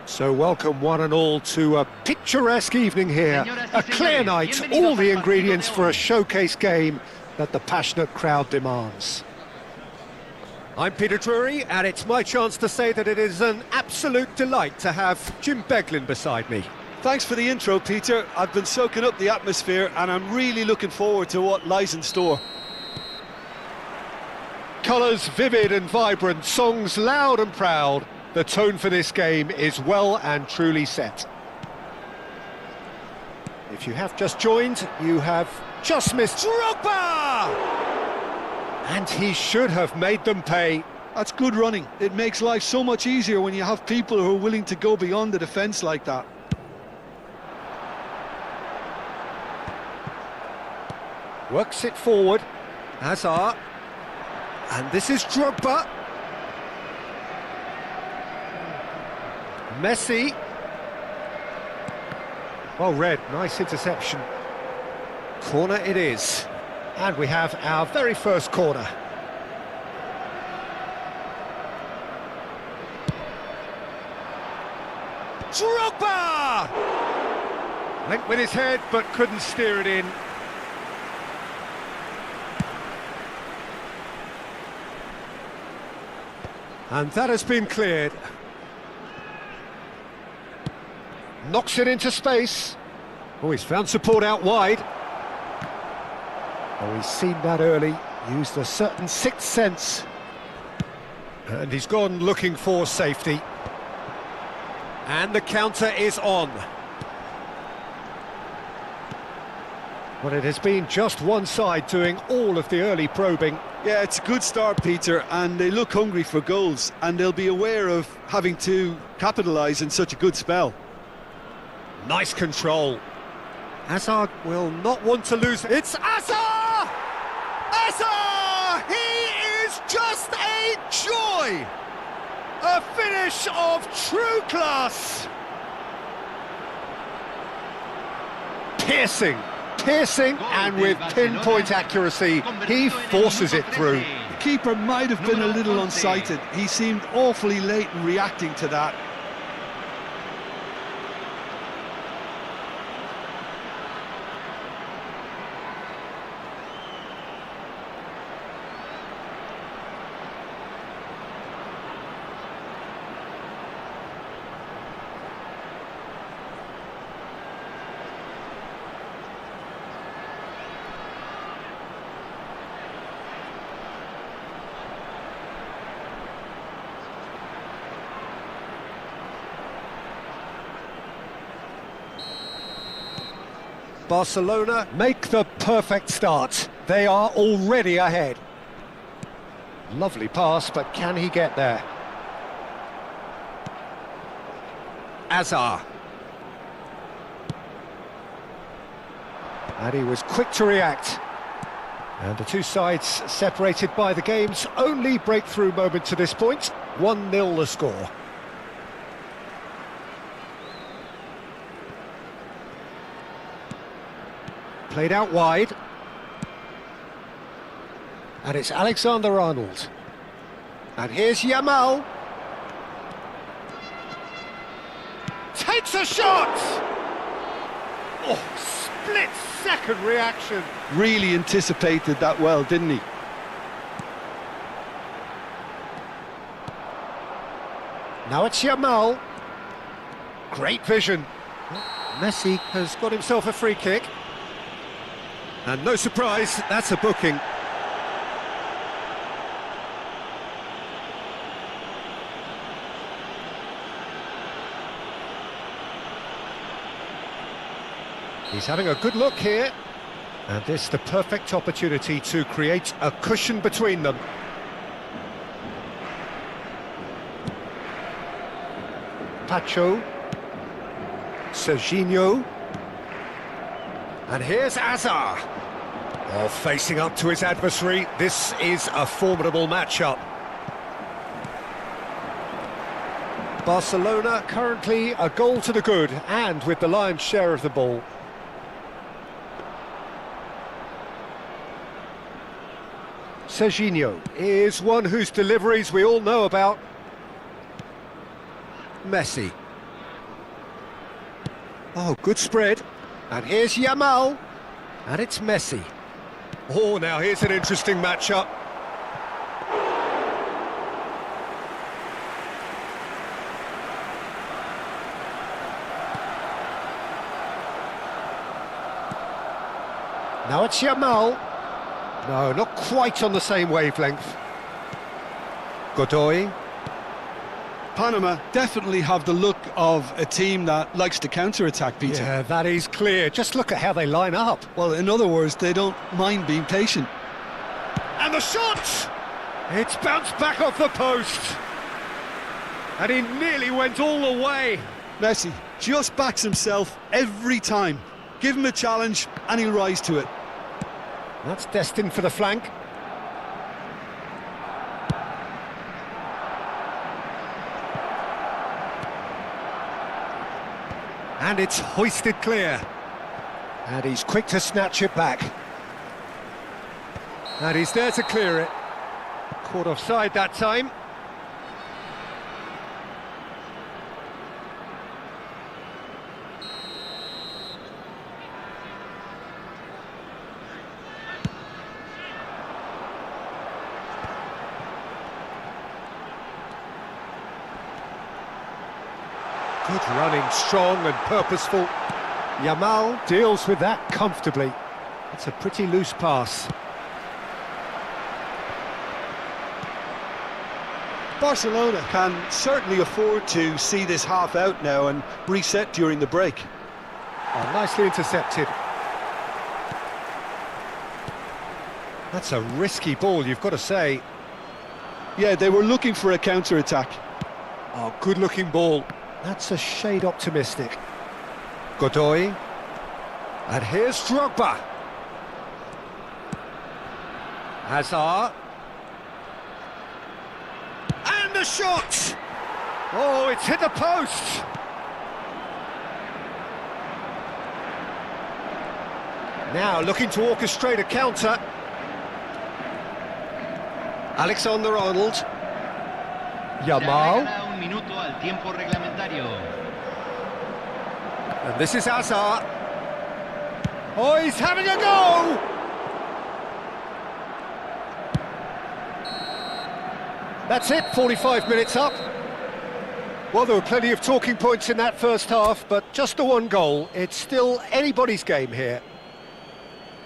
So welcome one and all to a picturesque evening here, a clear night, all the ingredients for a showcase game that the passionate crowd demands. I'm Peter Drury, and it's my chance to say that it is an absolute delight to have Jim Beglin beside me. Thanks for the intro, Peter. I've been soaking up the atmosphere and I'm really looking forward to what lies in store. Colours vivid and vibrant, songs loud and proud. The tone for this game is well and truly set. If you have just joined, you have just missed Drogba! And he should have made them pay. That's good running. It makes life so much easier when you have people who are willing to go beyond the defence like that. Works it forward. Hazard. And this is Drogba. Messi. Well read, nice interception. Corner it is. And we have our very first corner. Drogba! Went with his head, but couldn't steer it in. And that has been cleared. Knocks it into space. Oh, he's found support out wide. Oh, he's seen that early, used a certain sixth sense. And he's gone looking for safety. And the counter is on. Well, it has been just one side doing all of the early probing. Yeah, it's a good start, Peter, and they look hungry for goals, and they'll be aware of having to capitalise in such a good spell. Nice control. Hazard will not want to lose. It's Hazard! Hazard! He is just a joy! A finish of true class! Piercing, and with pinpoint accuracy, he forces it through. The keeper might have been a little unsighted. He seemed awfully late in reacting to that. Barcelona make the perfect start. They are already ahead. Lovely pass, but can he get there? Hazard. And he was quick to react. And the two sides separated by the game's only breakthrough moment to this point. 1-0 the score. Played out wide. And it's Alexander-Arnold. And here's Yamal. Takes a shot! Oh, split-second reaction. Really anticipated that well, didn't he? Now it's Yamal. Great vision. Messi has got himself a free kick. And no surprise, that's a booking. He's having a good look here. And this is the perfect opportunity to create a cushion between them. Pacho. Serginho. And here's Hazard. Oh, facing up to his adversary. This is a formidable matchup. Barcelona currently a goal to the good, and with the lion's share of the ball. Serginho is one whose deliveries we all know about. Messi. Oh, good spread. And here's Yamal. And it's Messi. Oh, now here's an interesting matchup. Now it's Yamal. No, not quite on the same wavelength. Godoy. Panama definitely have the look of a team that likes to counter-attack, Peter. Yeah, that is clear. Just look at how they line up. Well, in other words, they don't mind being patient. And the shot! It's bounced back off the post. And he nearly went all the way. Messi just backs himself every time. Give him a challenge and he'll rise to it. That's destined for the flank. And it's hoisted clear. And he's quick to snatch it back. And he's there to clear it. Caught offside that time. Good running, strong and purposeful. Yamal deals with that comfortably. It's a pretty loose pass. Barcelona can certainly afford to see this half out now and reset during the break. Oh, nicely intercepted. That's a risky ball, you've got to say. Yeah, they were looking for a counter-attack. Oh, good-looking ball. That's a shade optimistic. Godoy. And here's Drogba. Hazard. And the shot! Oh, it's hit the post! Now looking to orchestrate a counter. Alexander-Arnold. Yamal. And this is Hazard. Oh, he's having a go! That's it, 45 minutes up. Well, there were plenty of talking points in that first half, but just the one goal. It's still anybody's game here.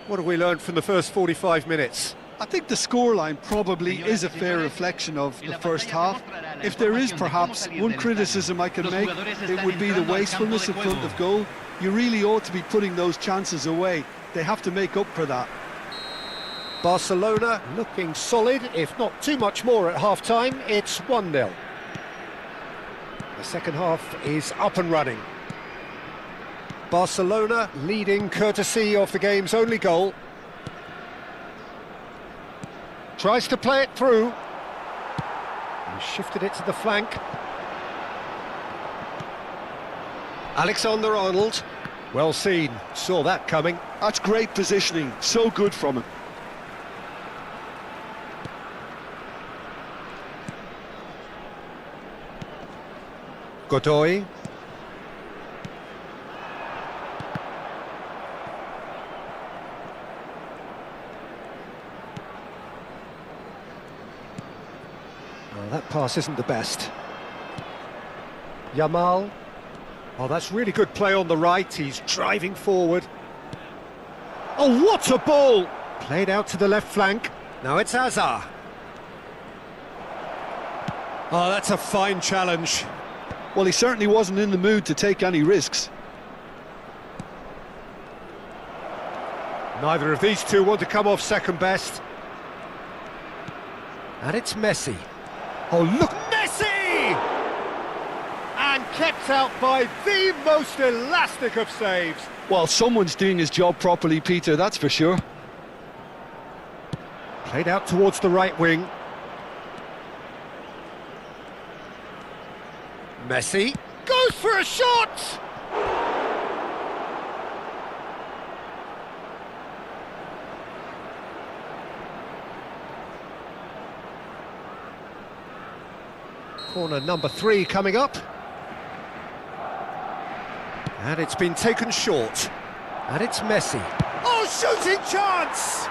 What have we learned from the first 45 minutes? I think the scoreline probably is a fair reflection of the first half. If there is perhaps one criticism I can make, it would be the wastefulness in front of goal. You really ought to be putting those chances away. They have to make up for that. Barcelona looking solid, if not too much more at half-time. It's 1-0. The second half is up and running. Barcelona leading courtesy of the game's only goal. Tries to play it through. He shifted it to the flank. Alexander-Arnold. Well seen, saw that coming. That's great positioning, so good from him. Godoy. Oh, that pass isn't the best. Yamal. Oh, that's really good play on the right. He's driving forward. Oh, what a ball! Played out to the left flank. Now it's Hazard. Oh, that's a fine challenge. Well, he certainly wasn't in the mood to take any risks. Neither of these two want to come off second best. And it's Messi. Oh, look, Messi! And kept out by the most elastic of saves. Well, someone's doing his job properly, Peter, that's for sure. Played out towards the right wing. Messi goes for a shot! Corner number 3 coming up. And it's been taken short. And it's Messi. Oh, shooting chance!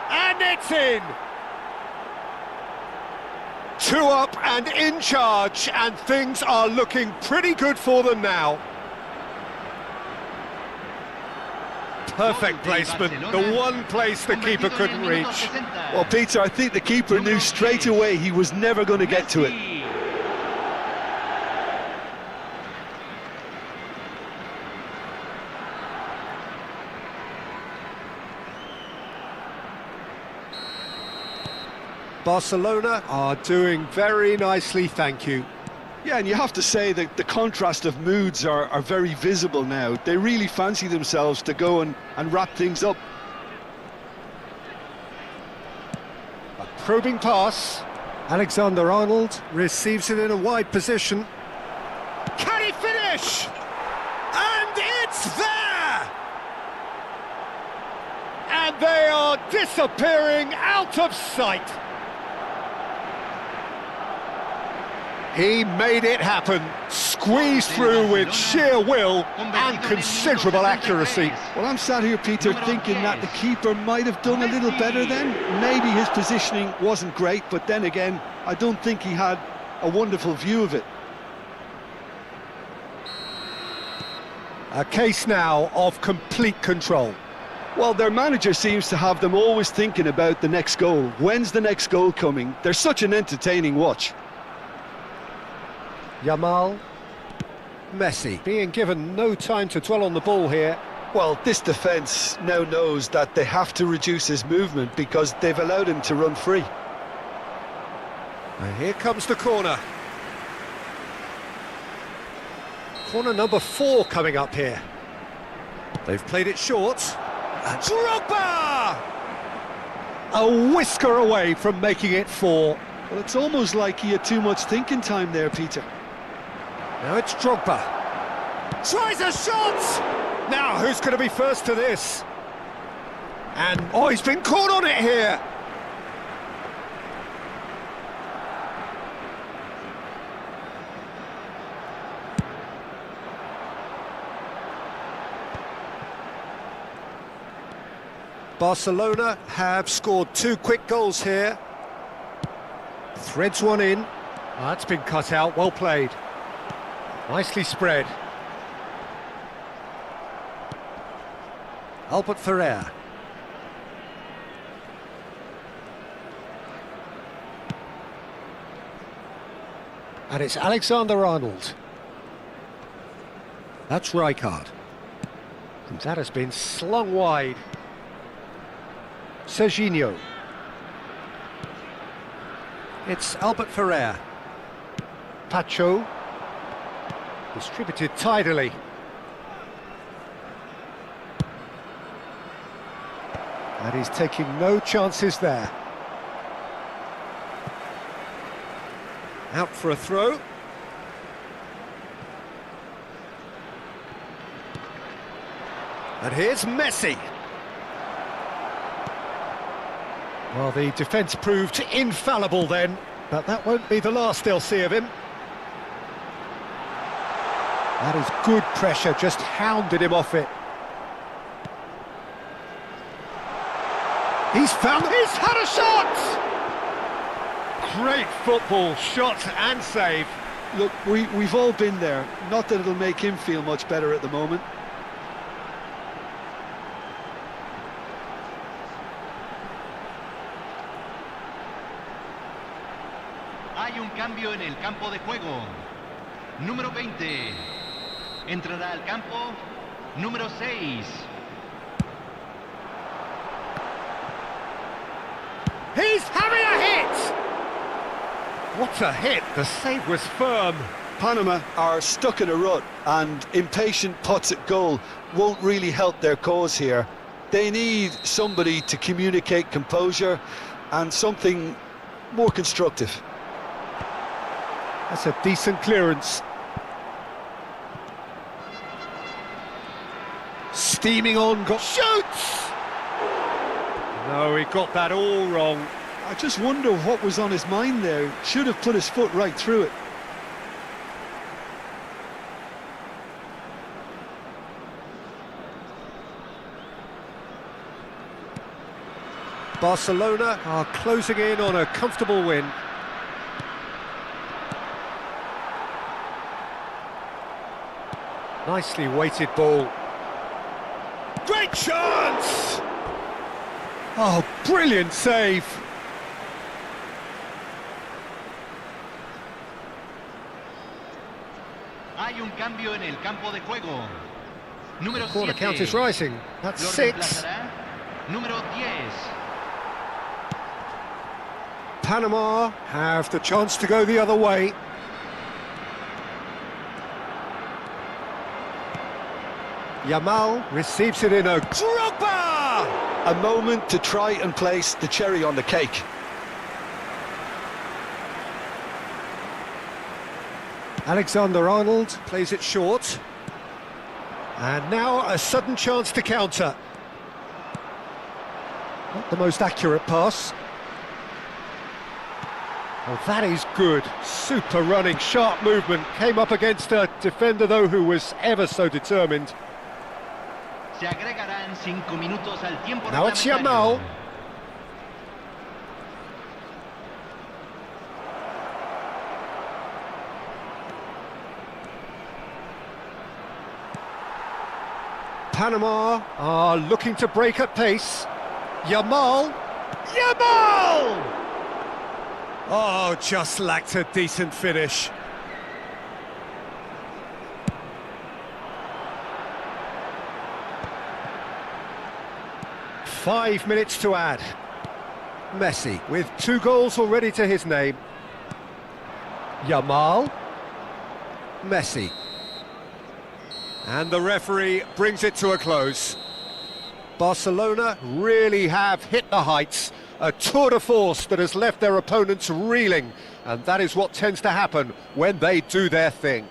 And it's in! 2 up and in charge, and things are looking pretty good for them now. Perfect placement, the one place the keeper couldn't reach. Well, Peter, I think the keeper knew straight away he was never going to get to it. Barcelona are doing very nicely, thank you. Yeah, and you have to say that the contrast of moods are very visible now. They really fancy themselves to go and wrap things up. A probing pass. Alexander-Arnold receives it in a wide position. Can he finish? And it's there! And they are disappearing out of sight. He made it happen, squeezed through with sheer will and considerable accuracy. Well, I'm sat here, Peter, thinking that the keeper might have done a little better then. Maybe his positioning wasn't great, but then again, I don't think he had a wonderful view of it. A case now of complete control. Well, their manager seems to have them always thinking about the next goal. When's the next goal coming? They're such an entertaining watch. Yamal, Messi, being given no time to dwell on the ball here. Well, this defence now knows that they have to reduce his movement because they've allowed him to run free. And here comes the corner. Corner number 4 coming up here. They've played it short. And Drogba! A whisker away from making it 4. Well, it's almost like he had too much thinking time there, Peter. Now it's Drogba. Tries a shot! Now, who's going to be first to this? And, oh, he's been caught on it here! Barcelona have scored 2 quick goals here. Threads one in. Oh, that's been cut out, well played. Nicely spread. Albert Ferrer. And it's Alexander-Arnold. That's Rijkaard. And that has been slung wide. Serginho. It's Albert Ferrer. Pacho. Distributed tidily. And he's taking no chances there. Out for a throw. And here's Messi. Well, the defence proved infallible then, but that won't be the last they'll see of him. That is good pressure, just hounded him off it. He's had a shot! Great football, shot and save. Look, we've all been there. Not that it'll make him feel much better at the moment. Hay un cambio en el campo de juego. Número 20. Entrará al campo número 6. He's having a hit! What a hit, the save was firm. Panama are stuck in a rut, and impatient putts at goal won't really help their cause here. They need somebody to communicate composure and something more constructive. That's a decent clearance. Steaming on, shoots! No, he got that all wrong. I just wonder what was on his mind there. Should have put his foot right through it. Barcelona are closing in on a comfortable win. Nicely weighted ball. Great chance! Oh, brilliant save! Hay un cambio en el campo de juego. Número Corner 7. count is rising. That's Lo 6. reemplazará número 10. Panama have the chance to go the other way. Yamal receives it in a Drogba! A moment to try and place the cherry on the cake. Alexander-Arnold plays it short. And now a sudden chance to counter. Not the most accurate pass. Oh, that is good. Super running, sharp movement. Came up against a defender, though, who was ever so determined. Se agregarán 5 minutos al tiempo Now it's reglamentario. Yamal. Panama are looking to break at pace. Yamal. Yamal! Oh, just lacked a decent finish. Five minutes to add. Messi with 2 goals already to his name. Yamal. Messi. And the referee brings it to a close. Barcelona really have hit the heights. A tour de force that has left their opponents reeling. And that is what tends to happen when they do their thing.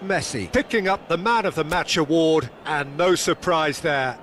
Messi picking up the Man of the Match award, and no surprise there.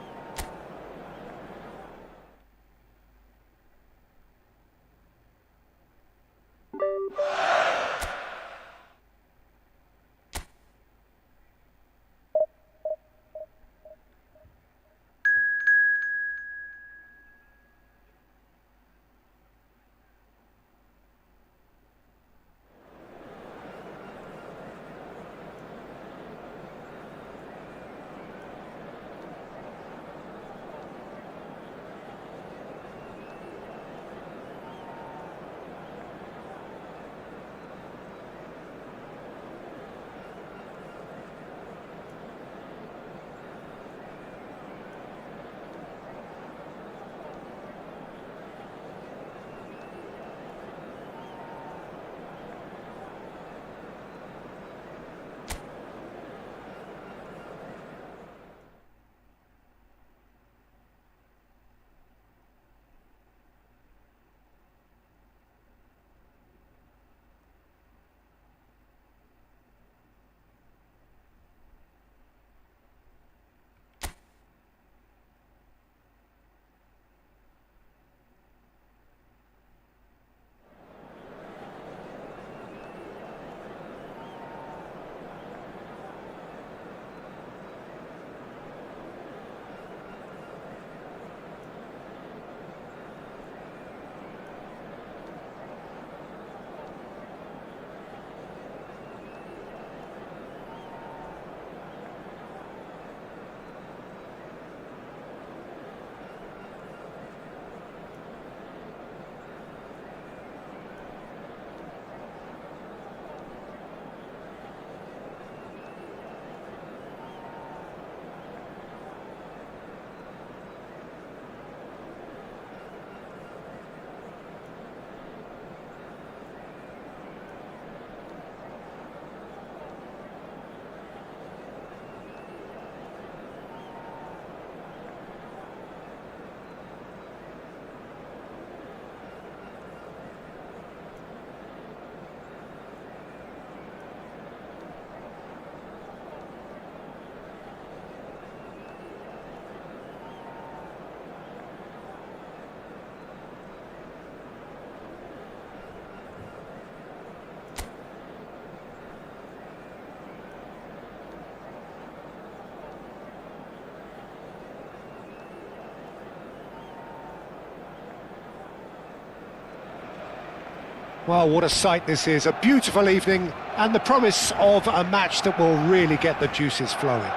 Well, what a sight this is, a beautiful evening and the promise of a match that will really get the juices flowing.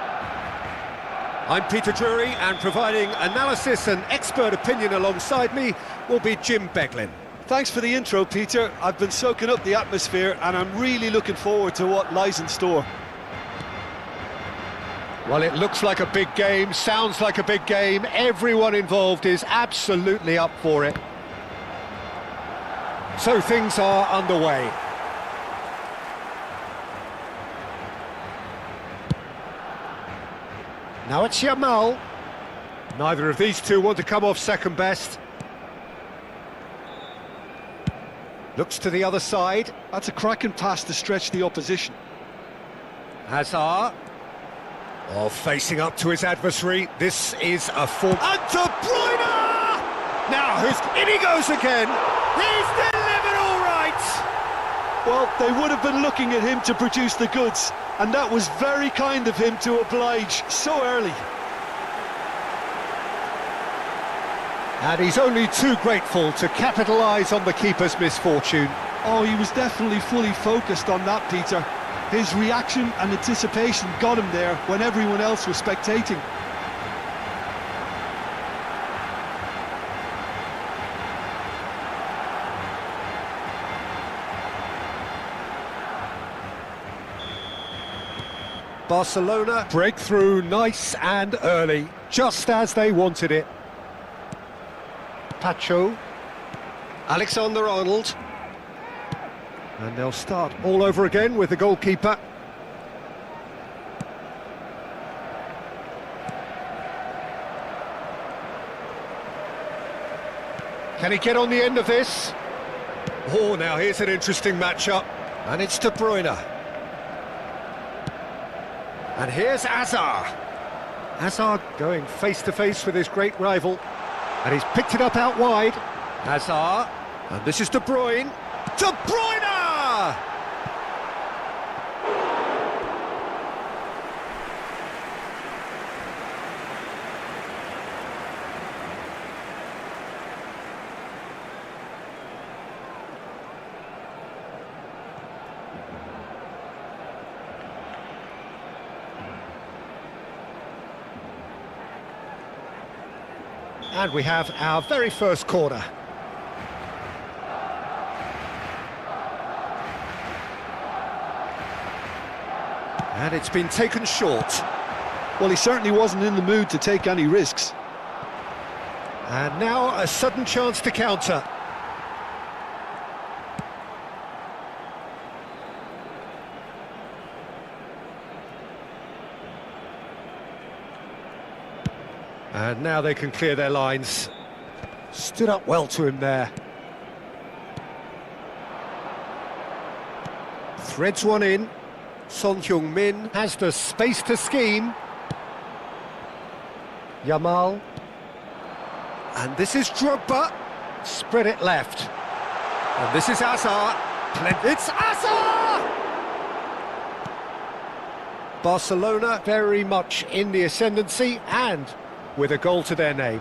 I'm Peter Drury, and providing analysis and expert opinion alongside me will be Jim Beglin. Thanks for the intro, Peter. I've been soaking up the atmosphere and I'm really looking forward to what lies in store. Well, it looks like a big game, sounds like a big game. Everyone involved is absolutely up for it. So things are underway. Now it's Yamal. Neither of these two want to come off second best. Looks to the other side. That's a cracking pass to stretch the opposition. Hazard. Oh, facing up to his adversary. This is a form. And De Bruyne! Now, in he goes again. He's delivered all right! Well, they would have been looking at him to produce the goods, and that was very kind of him to oblige so early. And he's only too grateful to capitalise on the keeper's misfortune. Oh, he was definitely fully focused on that, Peter. His reaction and anticipation got him there when everyone else was spectating. Barcelona breakthrough nice and early, just as they wanted it. Pacho, Alexander-Arnold, and they'll start all over again with the goalkeeper. Can he get on the end of this? Oh, now here's an interesting matchup, and it's De Bruyne. And here's Hazard. Hazard going face-to-face with his great rival. And he's picked it up out wide. Hazard. And this is De Bruyne. De Bruyne! And we have our very first corner. And it's been taken short. Well, he certainly wasn't in the mood to take any risks. And now a sudden chance to counter. And now they can clear their lines. Stood up well to him there. Threads one in. Son Heung-min has the space to scheme. Yamal. And this is Drogba. Spread it left. And this is Hazard. It's Hazard! Barcelona very much in the ascendancy and with a goal to their name.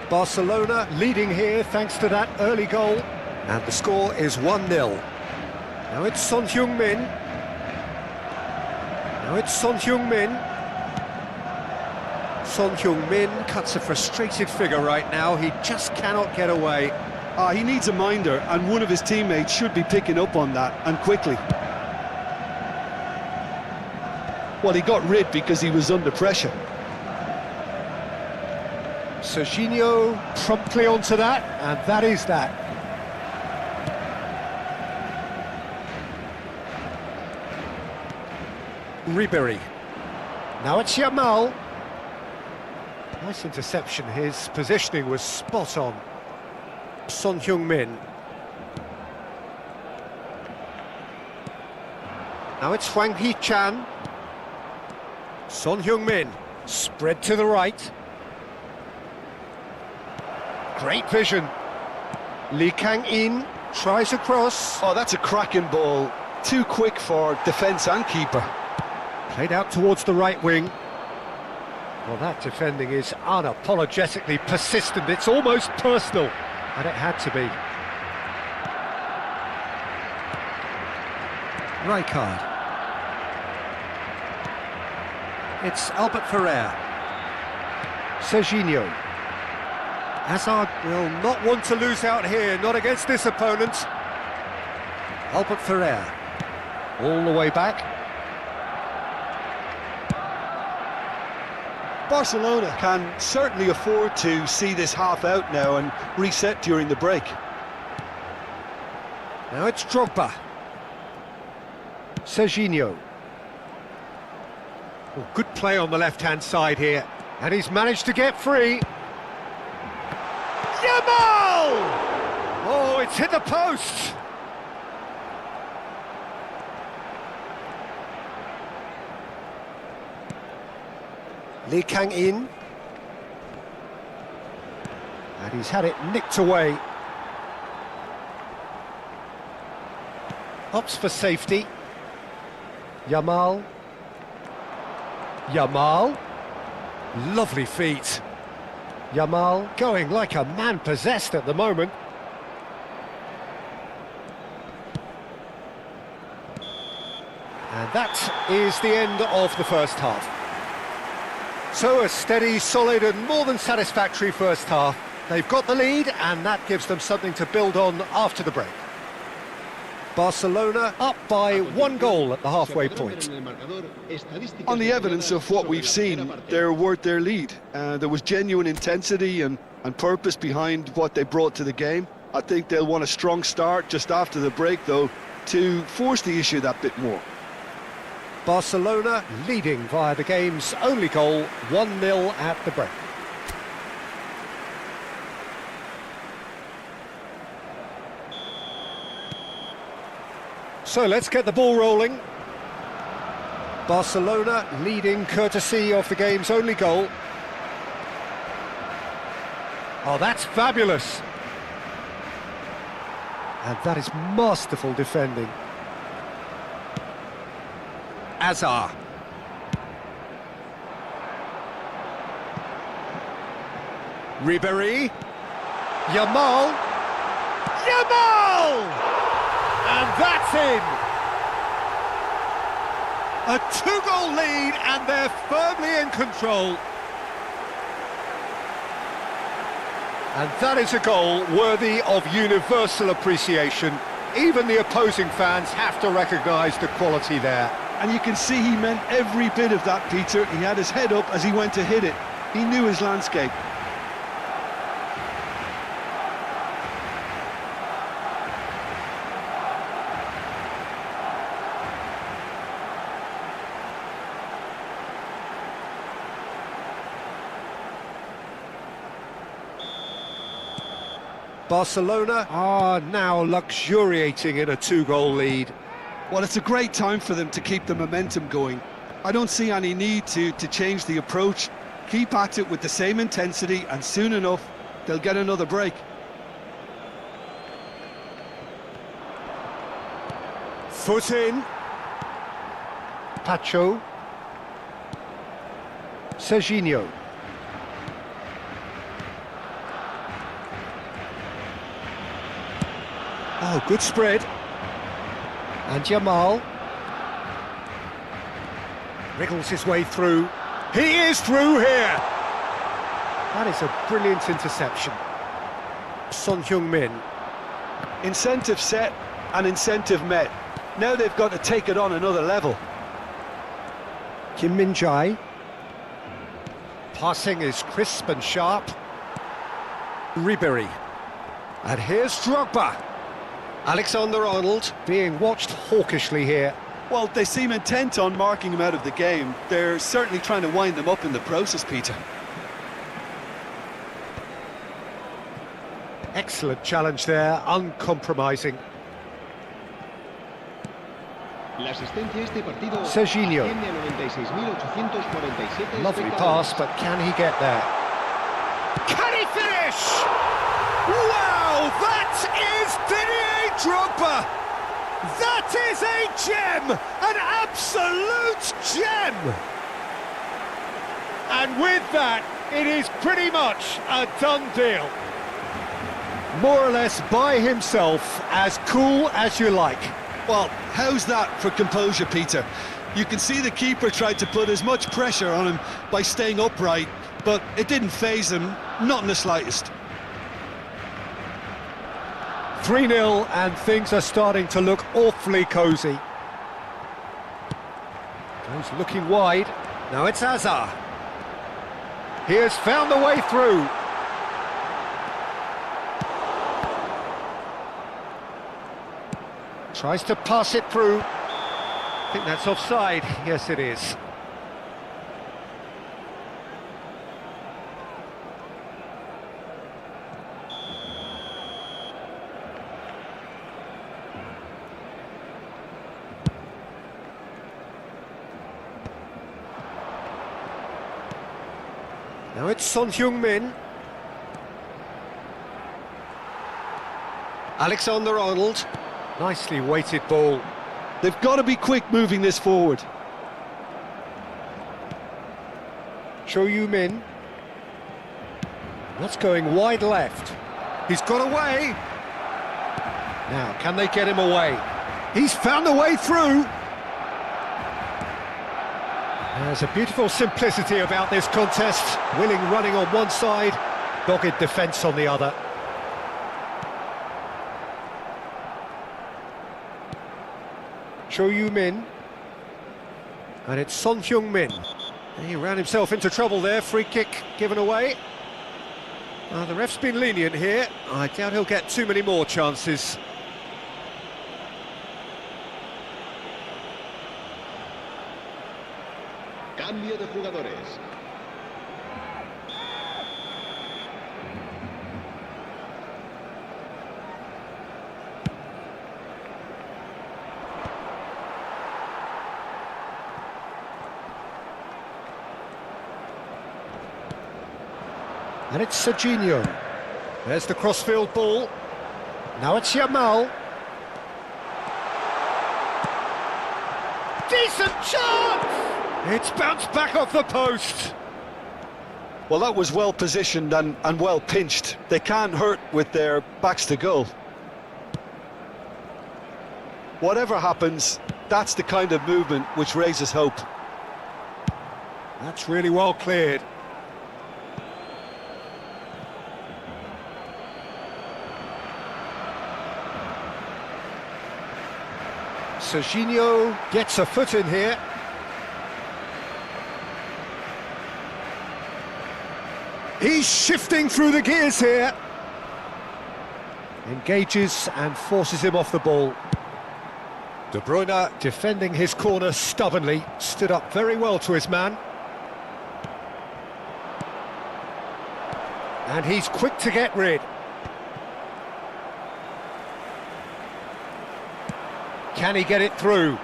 Barcelona leading here thanks to that early goal. And the score is 1-0. Now it's Son Heung-min. Son Heung-min cuts a frustrated figure right now. He just cannot get away. He needs a minder, and one of his teammates should be picking up on that, and quickly. Well, he got rid because he was under pressure. Serginho promptly onto that, and that is that. Ribery. Now it's Yamal. Nice interception, his positioning was spot on. Son Heung-min. Now it's Hwang Hee-chan. Son Heung-min, spread to the right. Great vision. Lee Kang-in tries a cross. Oh, that's a cracking ball. Too quick for defence and keeper. Played out towards the right wing. Well, that defending is unapologetically persistent. It's almost personal, and it had to be. Rijkaard. It's Albert Ferrer. Serginho. Hazard will not want to lose out here, not against this opponent. Albert Ferrer. All the way back. Barcelona can certainly afford to see this half out now and reset during the break. Now it's Drogba. Serginho. Well, good play on the left-hand side here. And he's managed to get free. Yamal! Oh, it's hit the post. Lee Kang-in. And he's had it nicked away. Opts for safety. Yamal. Yamal. Lovely feet. Yamal going like a man possessed at the moment. And that is the end of the first half. So a steady, solid and more than satisfactory first half. They've got the lead and that gives them something to build on after the break. Barcelona up by 1 goal at the halfway point. On the evidence of what we've seen, they're worth their lead. There was genuine intensity and purpose behind what they brought to the game. I think they'll want a strong start just after the break, though, to force the issue that bit more. Barcelona leading via the game's only goal, 1-0 at the break. So let's get the ball rolling. Barcelona leading courtesy of the game's only goal. Oh, that's fabulous. And that is masterful defending. Hazard. Ribéry. Yamal. Yamal! And that's in! A 2-goal lead and they're firmly in control. And that is a goal worthy of universal appreciation. Even the opposing fans have to recognise the quality there. And you can see he meant every bit of that, Peter. He had his head up as he went to hit it. He knew his landscape. Barcelona are now luxuriating in a 2-goal lead. Well, it's a great time for them to keep the momentum going. I don't see any need to change the approach. Keep at it with the same intensity and soon enough they'll get another break. Foot in. Pacho. Serginho. Oh, good spread. And Yamal. Wriggles his way through. He is through here! That is a brilliant interception. Son Heung-min. Incentive set and incentive met. Now they've got to take it on another level. Kim Min-jae. Passing is crisp and sharp. Ribéry. And here's Drogba. Alexander-Arnold being watched hawkishly here. Well, they seem intent on marking him out of the game. They're certainly trying to wind him up in the process, Peter. Excellent challenge there, uncompromising. Serginho. Lovely pass, but can he get there? Can he finish? Wow, that is Didier Drogba! That is a gem! An absolute gem! And with that, it is pretty much a done deal. More or less by himself, as cool as you like. Well, how's that for composure, Peter? You can see the keeper tried to put as much pressure on him by staying upright, but it didn't faze him, not in the slightest. 3-0 and things are starting to look awfully cosy. Goes looking wide. Now it's Hazard. He has found the way through. Tries to pass it through. I think that's offside. Yes, it is. Now it's Son Heung-min. Alexander-Arnold. Nicely weighted ball. They've got to be quick moving this forward. Cho Yu-min. That's going wide left. He's got away. Now, can they get him away? He's found a way through. There's a beautiful simplicity about this contest. Willing running on one side, dogged defence on the other. Cho Yu-min. And it's Son Heung-min. He ran himself into trouble there, free kick given away. The ref's been lenient here. I doubt he'll get too many more chances. Cambio de jugadores. And it's Serginho. There's the crossfield ball. Now it's Yamal. Decent chance! It's bounced back off the post. Well, that was well positioned and well pinched. They can't hurt with their backs to goal. Whatever happens, that's the kind of movement which raises hope. That's really well cleared. Serginho gets a foot in here. He's shifting through the gears here. Engages and forces him off the ball. De Bruyne defending his corner stubbornly, stood up very well to his man. And he's quick to get rid. Can he get it through?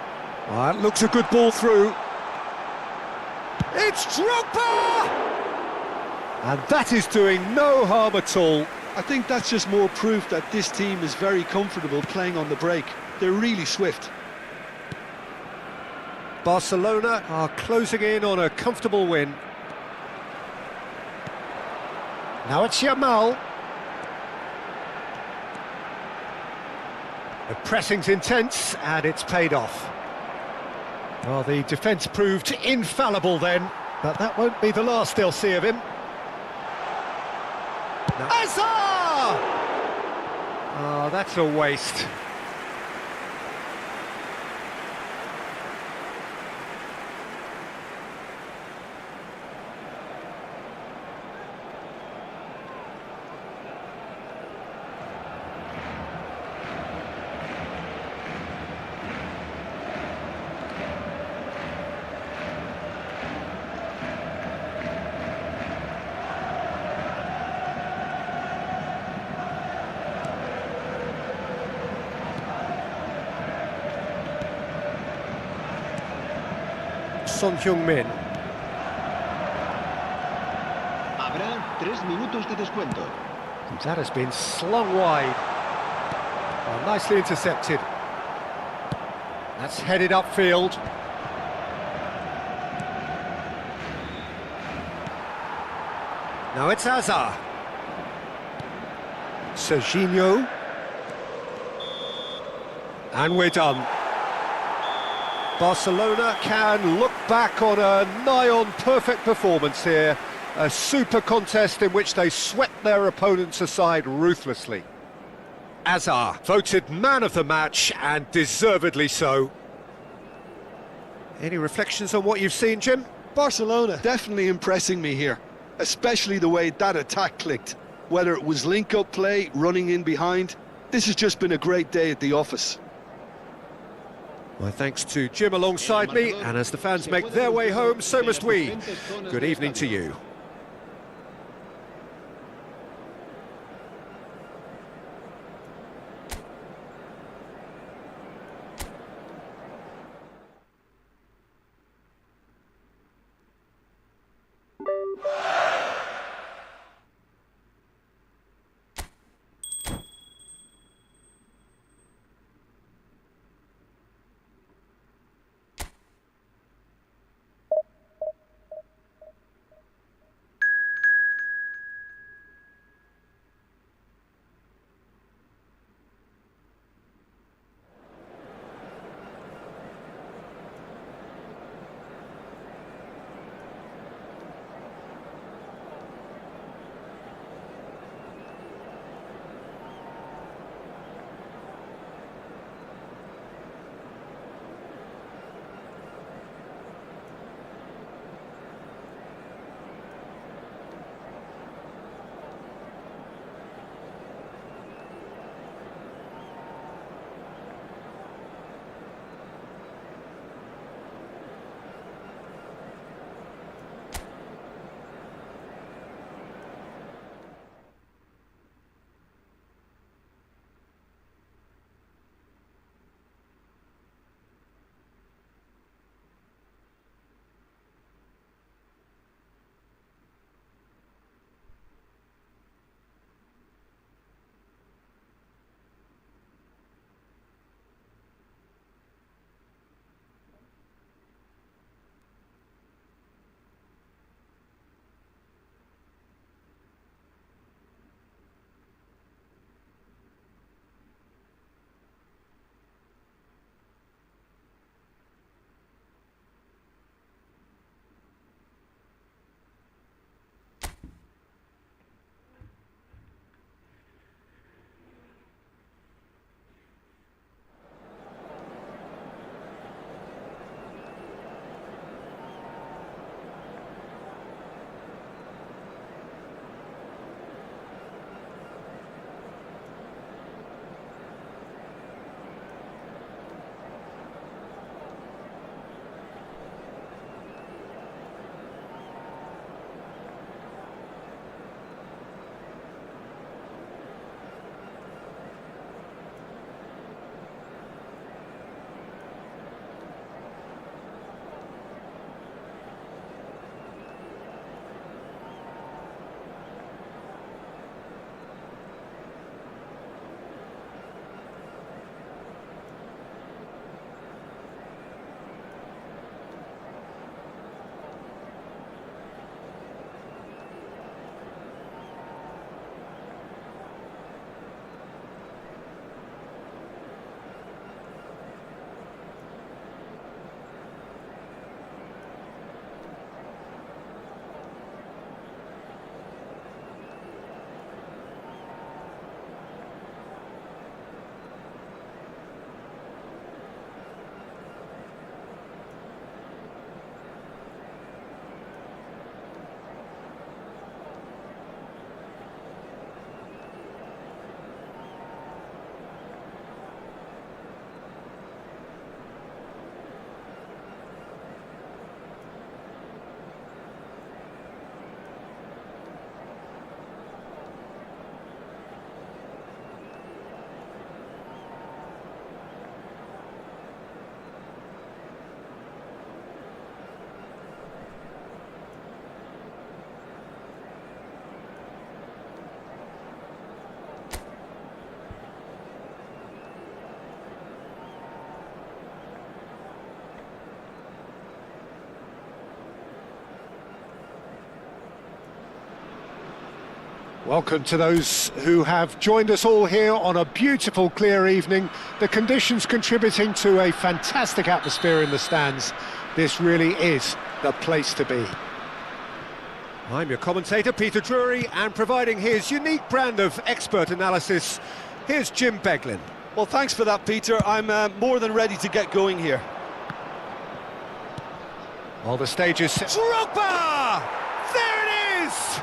It looks a good ball through. It's Drogba! And that is doing no harm at all. I think that's just more proof that this team is very comfortable playing on the break. They're really swift. Barcelona are closing in on a comfortable win. Now it's Yamal. The pressing's intense, and it's paid off. Well, the defence proved infallible then, but that won't be the last they'll see of him. No. Hazard! Oh, that's a waste. Son Heung-min. Habrá 3 minutos de descuento. That has been slung wide. Oh, nicely intercepted. That's headed upfield. Now it's Hazard. Serginho. And we're done. Barcelona can look back on a nigh-on perfect performance here. A super contest in which they swept their opponents aside ruthlessly. Azar, voted man of the match, and deservedly so. Any reflections on what you've seen, Jim? Barcelona definitely impressing me here, especially the way that attack clicked. Whether it was link-up play, running in behind, this has just been a great day at the office. My thanks to Jim alongside me, and as the fans make their way home, so must we. Good evening to you. Welcome to those who have joined us all here on a beautiful, clear evening. The conditions contributing to a fantastic atmosphere in the stands. This really is the place to be. I'm your commentator, Peter Drury, and providing his unique brand of expert analysis, here's Jim Beglin. Well, thanks for that, Peter. I'm more than ready to get going here. Well, the stage is set. Drogba! There it is!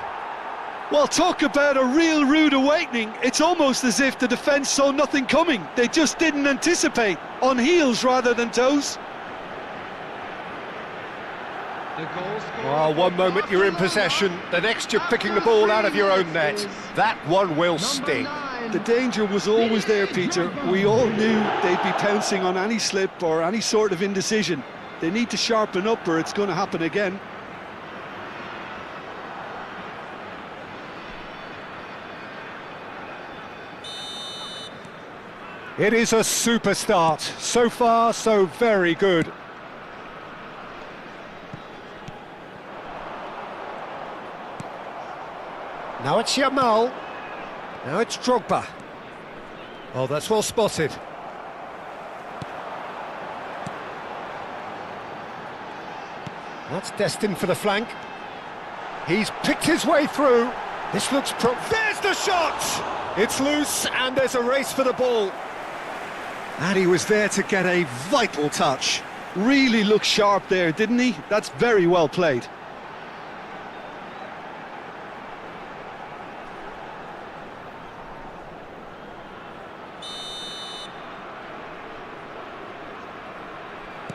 Well, talk about a real rude awakening. It's almost as if the defence saw nothing coming. They just didn't anticipate. On heels rather than toes. Oh, one moment you're in possession, the next you're picking the ball out of your own net. That one will sting. The danger was always there, Peter. We all knew they'd be pouncing on any slip or any sort of indecision. They need to sharpen up or it's going to happen again. It is a super start. So far, so very good. Now it's Yamal. Now it's Drogba. Oh, that's well spotted. That's destined for the flank. He's picked his way through. This looks there's the shot! It's loose and there's a race for the ball. And he was there to get a vital touch. Really looked sharp there, didn't he? That's very well played.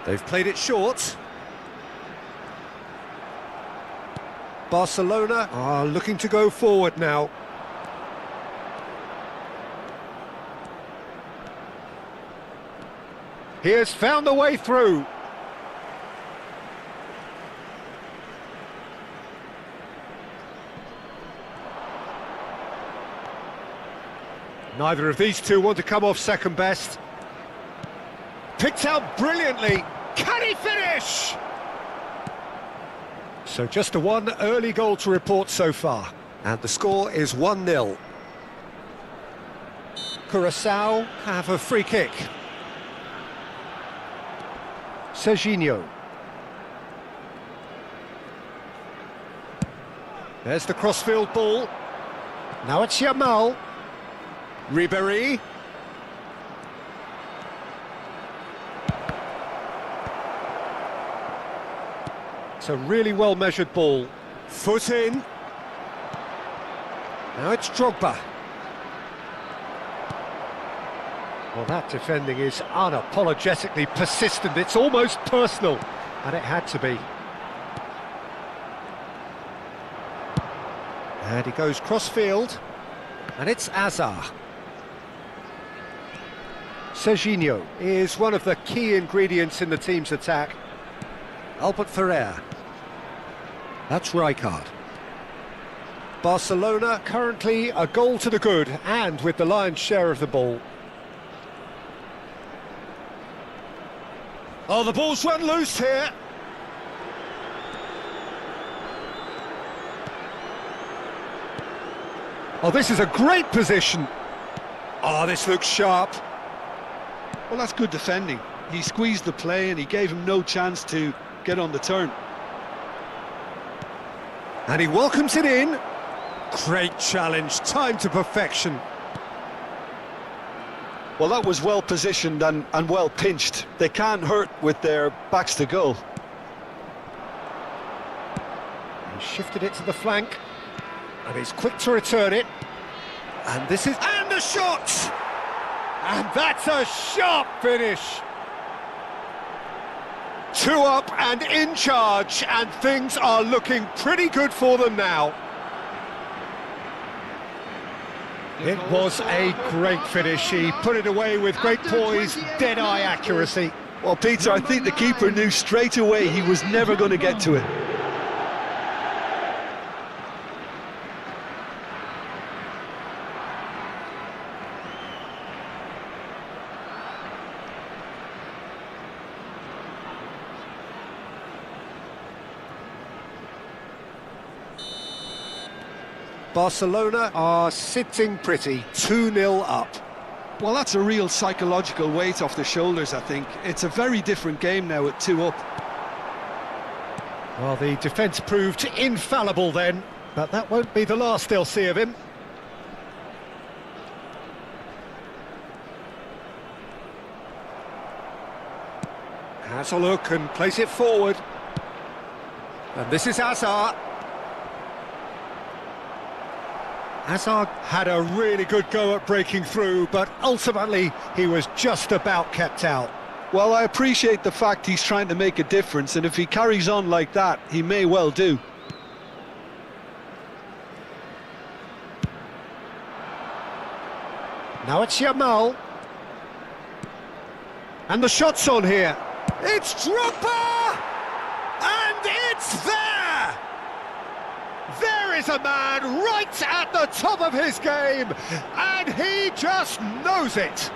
They've played it short. Barcelona are looking to go forward now. He has found a way through. Neither of these two want to come off second best. Picked out brilliantly. Can he finish? So just a one early goal to report so far. And the score is 1-0. Curaçao have a free kick. Serginho. There's the crossfield ball. Now it's Yamal. Ribéry. It's a really well-measured ball. Foot in. Now it's Drogba. Well, that defending is unapologetically persistent. It's almost personal, and it had to be. And he goes cross-field, and it's Azar. Serginho is one of the key ingredients in the team's attack. Albert Ferrer. That's Rijkaard. Barcelona currently a goal to the good, and with the lion's share of the ball. Oh, the ball's run loose here. Oh, this is a great position. Oh, this looks sharp. Well, that's good defending. He squeezed the play and he gave him no chance to get on the turn. And he welcomes it in. Great challenge, time to perfection. Well, that was well positioned and well pinched. They can't hurt with their backs to goal. He shifted it to the flank, and he's quick to return it. And this is... And a shot! And that's a sharp finish! 2 up and in charge, and things are looking pretty good for them now. It was a great finish. He put it away with great poise, dead-eye accuracy. Well, Peter, I think the keeper knew straight away he was never going to get to it. Barcelona are sitting pretty, 2-0 up. Well, that's a real psychological weight off the shoulders, I think. It's a very different game now at 2 up. Well, the defence proved infallible then, but that won't be the last they'll see of him. Has a look and plays it forward. And this is Hazard. Hazard had a really good go at breaking through, but ultimately he was just about kept out. Well, I appreciate the fact he's trying to make a difference, and if he carries on like that, he may well do. Now it's Yamal. And the shot's on here. It's Drogba! And it's there! There is a man right at the top of his game, and he just knows it.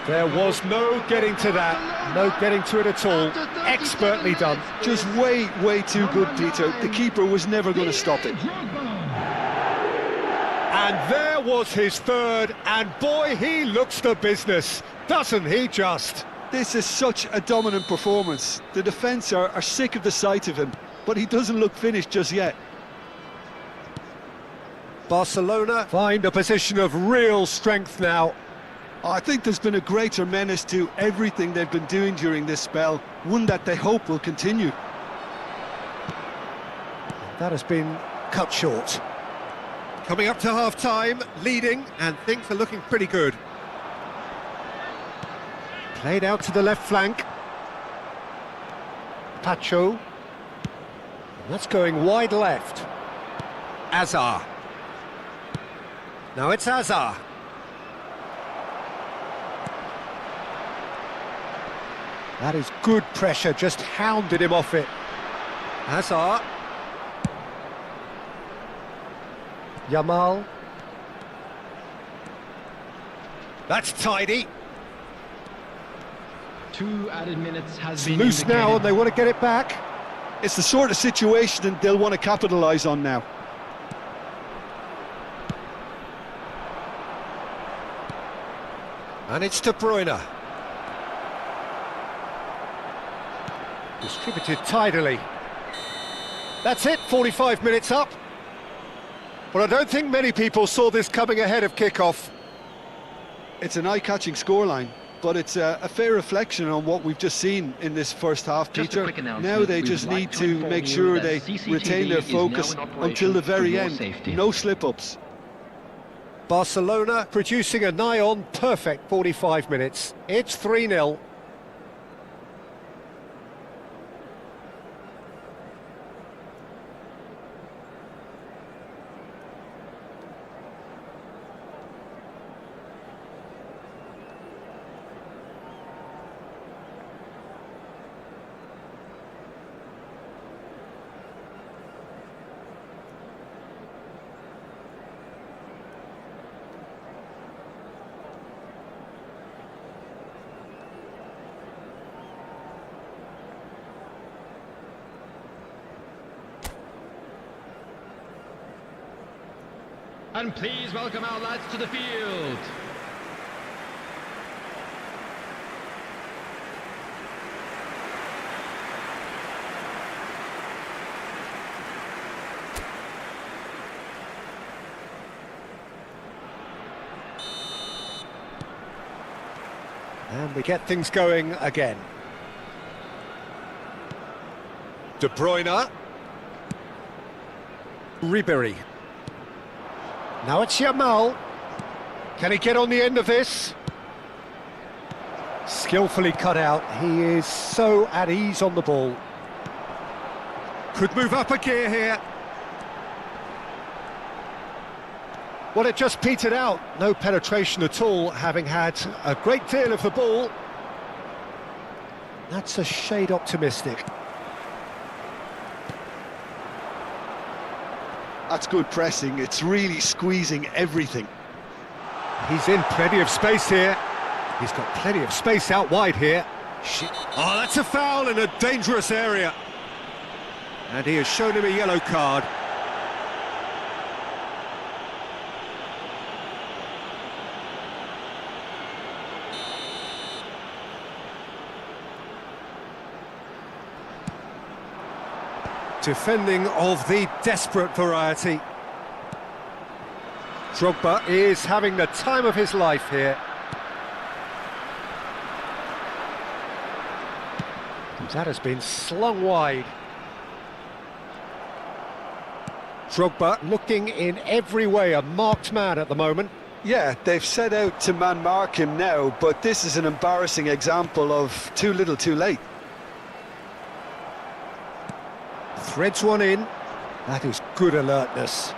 There was no getting to that, no getting to it at all. Expertly done. Just way too good, Peter. The keeper was never going to stop it. And there was his third, and boy, he looks the business, doesn't he just? This is such a dominant performance. The defence are sick of the sight of him, but he doesn't look finished just yet. Barcelona find a position of real strength now. I think there's been a greater menace to everything they've been doing during this spell, one that they hope will continue. That has been cut short. Coming up to half-time, leading, and things are looking pretty good. Played out to the left flank. Pacho. That's going wide left. Hazard. Now it's Hazard. That is good pressure, just hounded him off it. Hazard. Yamal. That's tidy. 2 added minutes has been Loose indicated. now and they want to get it back. It's the sort of situation that they'll want to capitalise on now. And it's De Bruyne. Distributed tidily. That's it, 45 minutes up. Well, I don't think many people saw this coming ahead of kick-off. It's an eye-catching scoreline, but it's a fair reflection on what we've just seen in this first half, Peter. Now they just need to make sure they retain their focus until the very end. No slip-ups. Barcelona producing a nigh-on perfect 45 minutes. It's 3-0. And please welcome our lads to the field. And we get things going again. De Bruyne. Ribéry. Now it's Yamal. Can he get on the end of this? Skillfully cut out. He is so at ease on the ball. Could move up a gear here. Well, it just petered out. No penetration at all, having had a great deal of the ball. That's a shade optimistic. That's good pressing. It's really squeezing everything. He's in plenty of space here. He's got plenty of space out wide here. Oh, that's a foul in a dangerous area. And he has shown him a yellow card. Defending of the desperate variety. Drogba is having the time of his life here. That has been slung wide. Drogba looking in every way a marked man at the moment. Yeah, they've set out to man-mark him now, but this is an embarrassing example of too little too late. Threads one in. That is good alertness.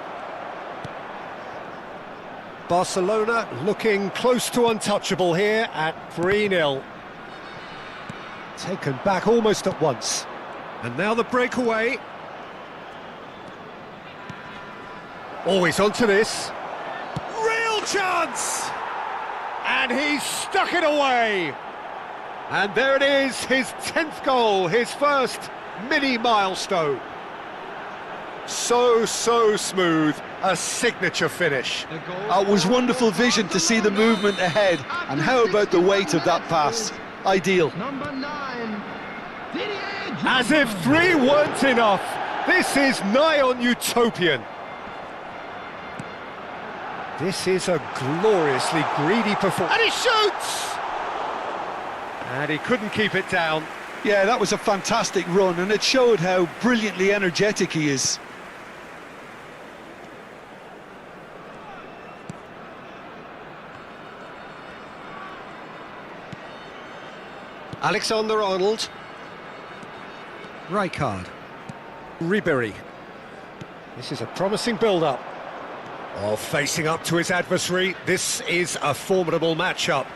Barcelona looking close to untouchable here at 3-0. Taken back almost at once. And now the breakaway. Always onto this. Real chance! And he's stuck it away. And there it is, his 10th goal, his first mini milestone. So smooth, a signature finish. It was wonderful vision to see the movement ahead, and how about the weight of that pass? Ideal. Number 9. As if 3 weren't enough, this is nigh on utopian. This is a gloriously greedy performance. And he shoots! And he couldn't keep it down. Yeah, that was a fantastic run, and it showed how brilliantly energetic he is. Alexander-Arnold. Rijkaard. Ribéry. This is a promising build-up. Oh, facing up to his adversary, this is a formidable matchup.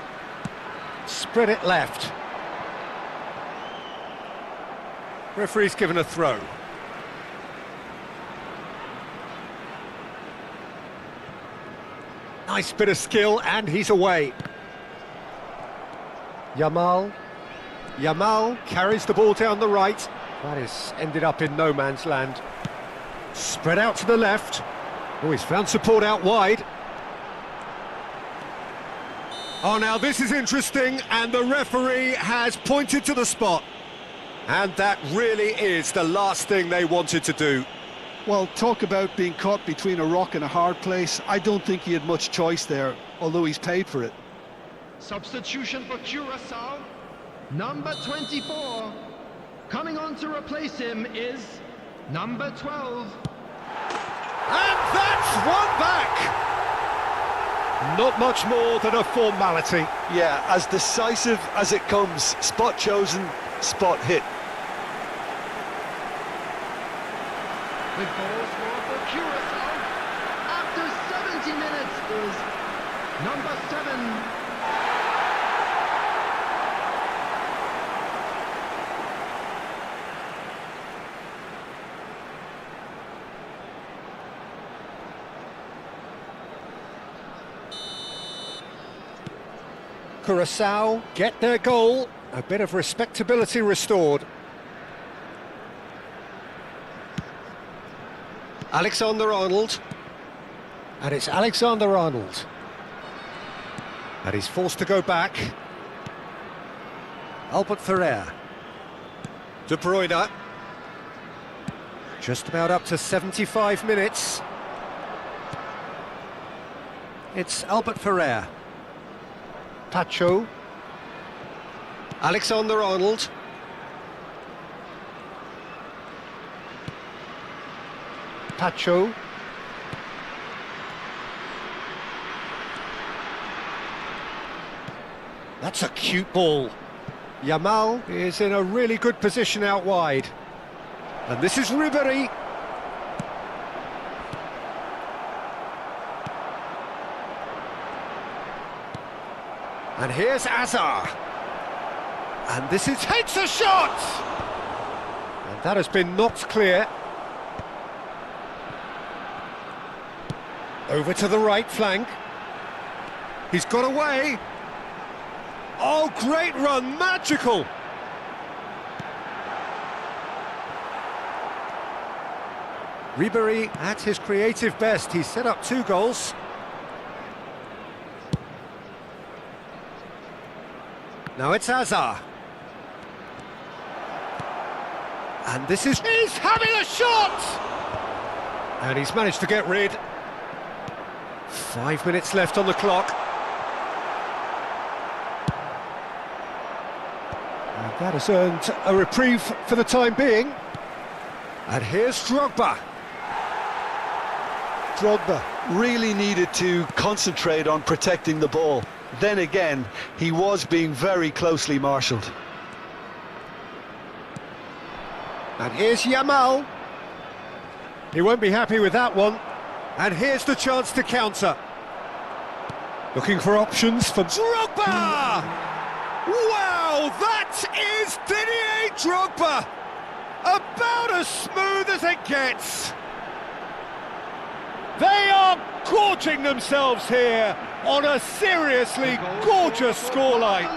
Spread it left. Referee's given a throw. Nice bit of skill, and he's away. Yamal carries the ball down the right. That is ended up in no man's land. Spread out to the left. Oh, he's found support out wide. Oh, now this is interesting, and the referee has pointed to the spot. And that really is the last thing they wanted to do. Well, talk about being caught between a rock and a hard place. I don't think he had much choice there, although he's paid for it. Substitution for Curaçao. Number 24. Coming on to replace him is number 12. And that's one back! Not much more than a formality. Yeah, as decisive as it comes. Spot chosen, spot hit. The goal scorer for Curaçao after 70 minutes is number 7. Curaçao get their goal, a bit of respectability restored. Alexander-Arnold, and it's Alexander-Arnold, and he's forced to go back. Albert Ferrer, De Bruyne, just about up to 75 minutes. It's Albert Ferrer. Pacho, Alexander-Arnold, Pacho, that's a cute ball. Yamal is in a really good position out wide, and this is Ribéry. And here's Azar. And this is hits a shot! And that has been knocked clear. Over to the right flank. He's got away. Oh, great run, magical! Ribery at his creative best. He's set up 2 goals. Now it's Hazard. And this is... He's having a shot! And he's managed to get rid. 5 minutes left on the clock. And that has earned a reprieve for the time being. And here's Drogba. Drogba really needed to concentrate on protecting the ball. Then again, he was being very closely marshalled. And here's Yamal. He won't be happy with that one. And here's the chance to counter. Looking for options for Drogba! Wow, that is Didier Drogba! About as smooth as it gets. They are gorging themselves here on a seriously gorgeous scoreline.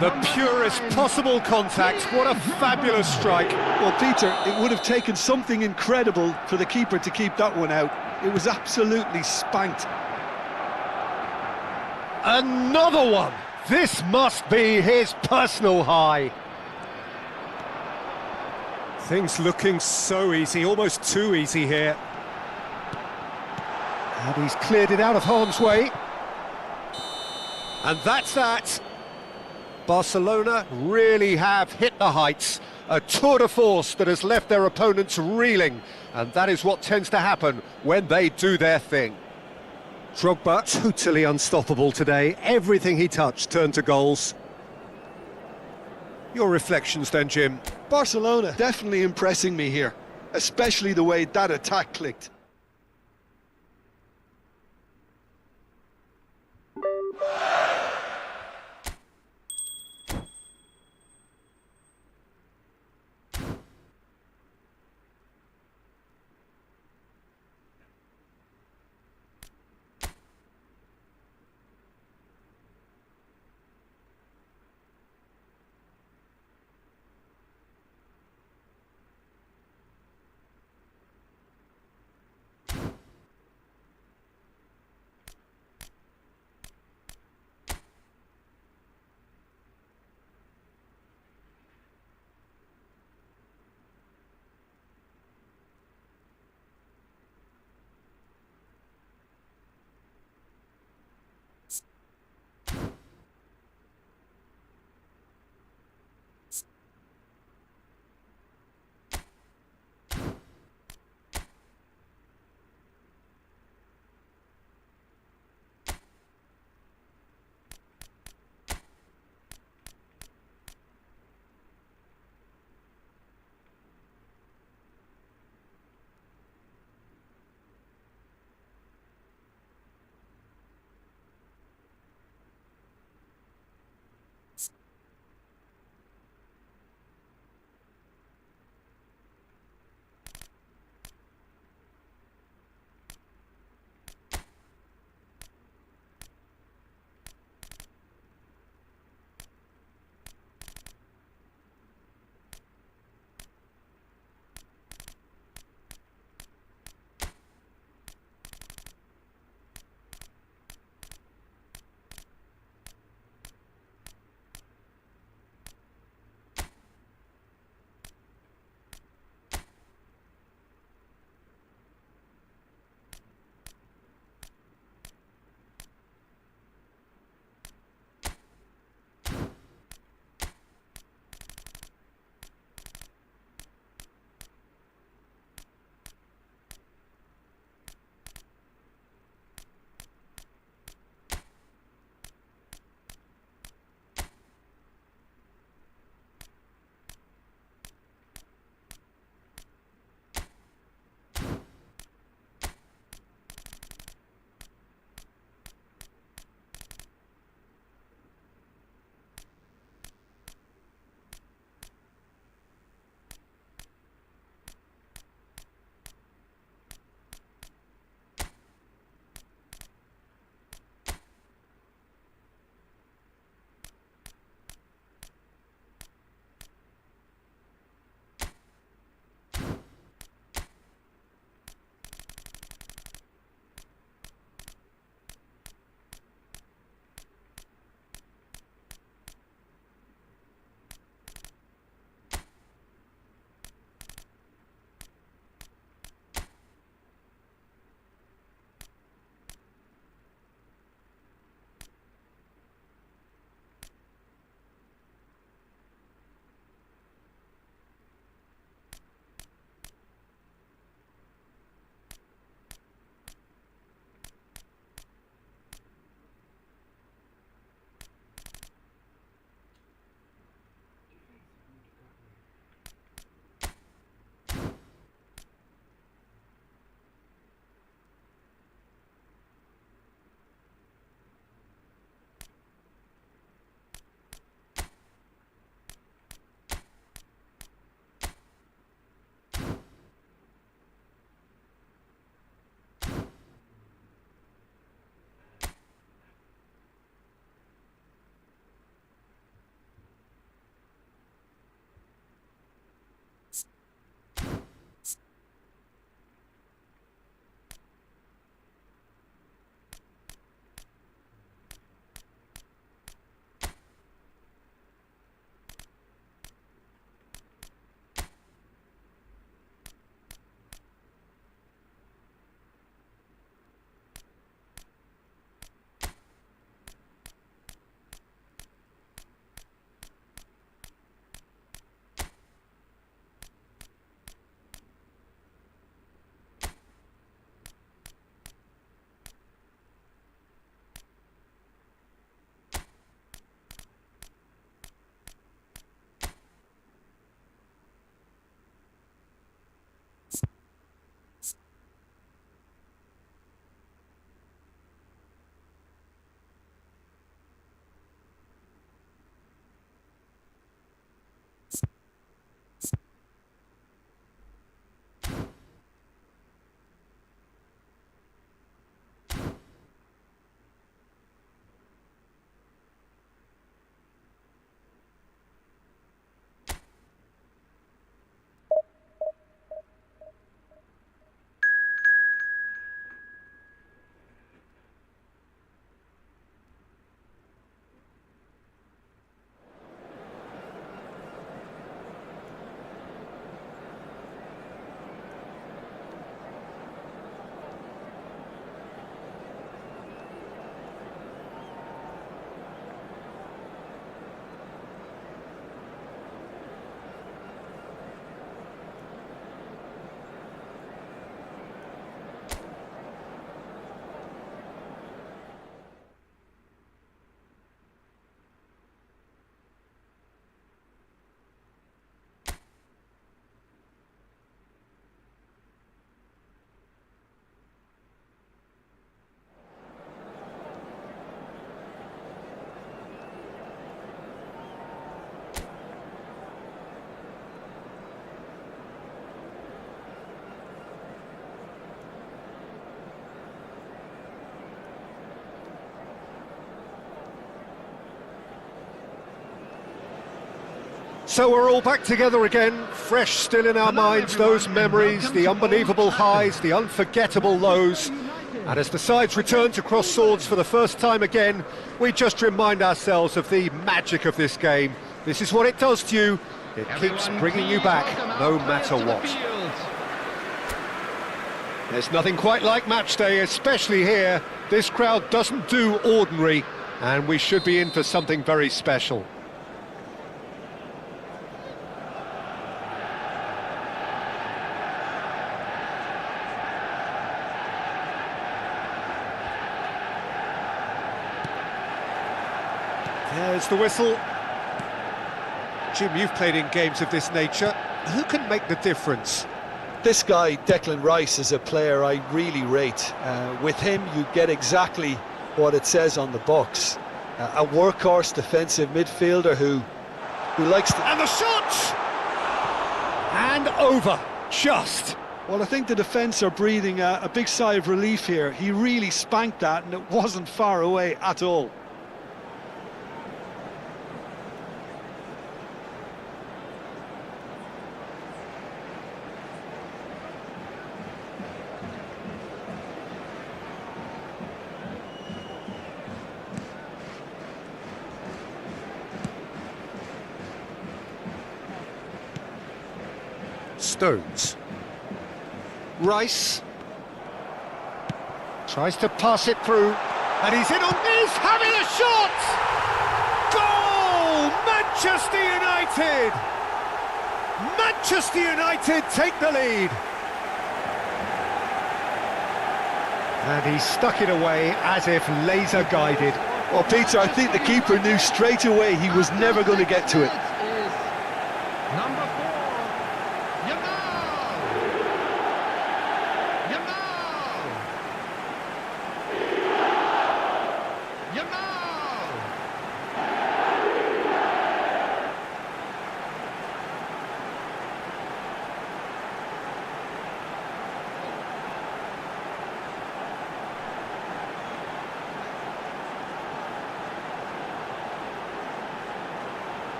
The purest possible contact. What a fabulous strike. Well, Peter, it would have taken something incredible for the keeper to keep that one out. It was absolutely spanked. Another one. This must be his personal high. Things looking so easy, almost too easy here. And he's cleared it out of harm's way. And that's that. Barcelona really have hit the heights. A tour de force that has left their opponents reeling. And that is what tends to happen when they do their thing. Drogba, totally unstoppable today. Everything he touched turned to goals. Your reflections then, Jim? Barcelona definitely impressing me here, especially the way that attack clicked. So we're all back together again, fresh still in our minds, those memories, the unbelievable highs, the unforgettable lows. And as the sides return to cross swords for the first time again, we just remind ourselves of the magic of this game. This is what it does to you. It keeps bringing you back, no matter what. There's nothing quite like match day, especially here. This crowd doesn't do ordinary, and we should be in for something very special. There's the whistle. Jim, you've played in games of this nature. Who can make the difference? This guy, Declan Rice, is a player I really rate. With him, you get exactly what it says on the box. A workhorse defensive midfielder who likes to... And the shot! And over, just. Well, I think the defence are breathing a big sigh of relief here. He really spanked that, and it wasn't far away at all. Stones. Rice tries to pass it through, and he's in on this, having a shot! Goal! Manchester United! Manchester United take the lead. And he stuck it away as if laser guided. Well, Peter, I think the keeper knew straight away he was never going to get to it. Number 4.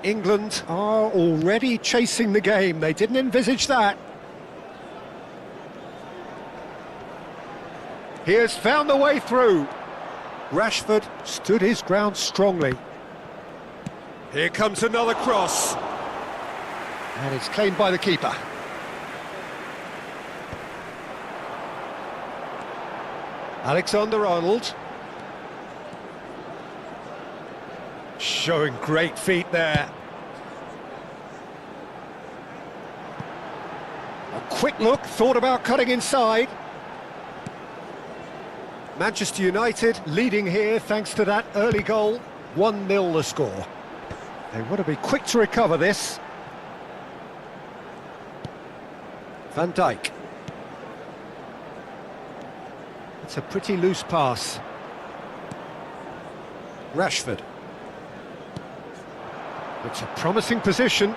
England are already chasing the game. They didn't envisage that. He has found the way through. Rashford stood his ground strongly. Here comes another cross. And it's claimed by the keeper. Alexander-Arnold. Showing great feet there. A quick look, thought about cutting inside. Manchester United leading here thanks to that early goal. 1-0 the score. They want to be quick to recover this. Van Dijk. It's a pretty loose pass. Rashford. It's a promising position.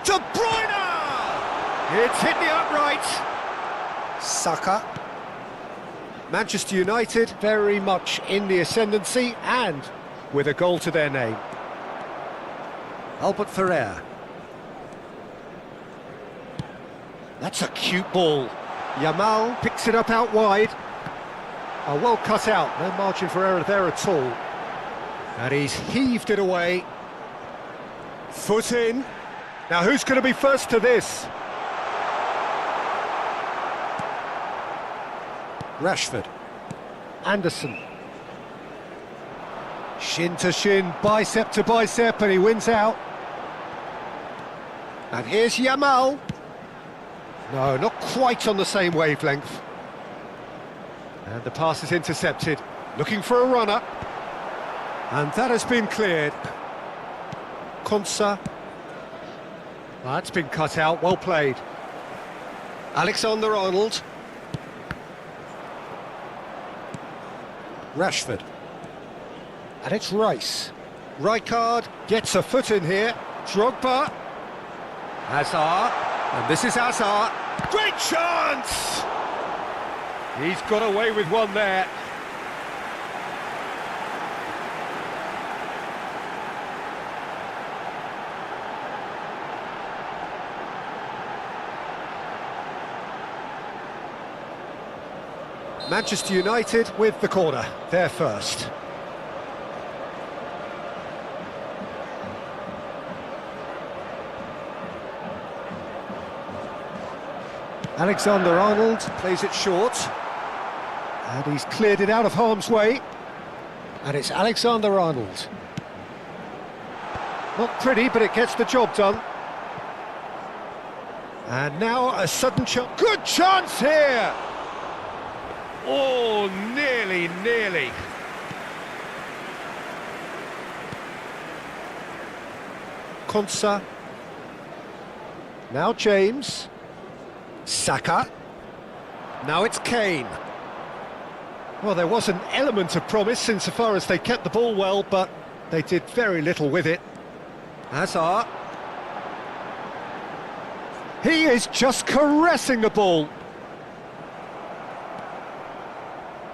De Bruyne! It's hit the upright. Saka. Manchester United very much in the ascendancy and with a goal to their name. Albert Ferrer. That's a cute ball. Yamal picks it up out wide. Oh, well cut out, no margin for error there at all. And he's heaved it away. Foot in. Now who's going to be first to this? Rashford. Anderson. Shin to shin, bicep to bicep, and he wins out. And here's Yamal. No, not quite on the same wavelength. And the pass is intercepted. Looking for a runner. And that has been cleared. Konsa. That's been cut out, well played. Alexander-Arnold. Rashford. And it's Rice. Rijkaard gets a foot in here. Drogba. Hazard, and this is Hazard. Great chance! He's got away with one there. Manchester United with the corner, they're first. Alexander-Arnold plays it short. And he's cleared it out of harm's way. And it's Alexander-Arnold. Not pretty, but it gets the job done. And now a sudden chance. Good chance here! Oh, nearly. Konsa. Now James. Saka. Now it's Kane. Well, there was an element of promise insofar as they kept the ball well, but they did very little with it. Hazard. He is just caressing the ball.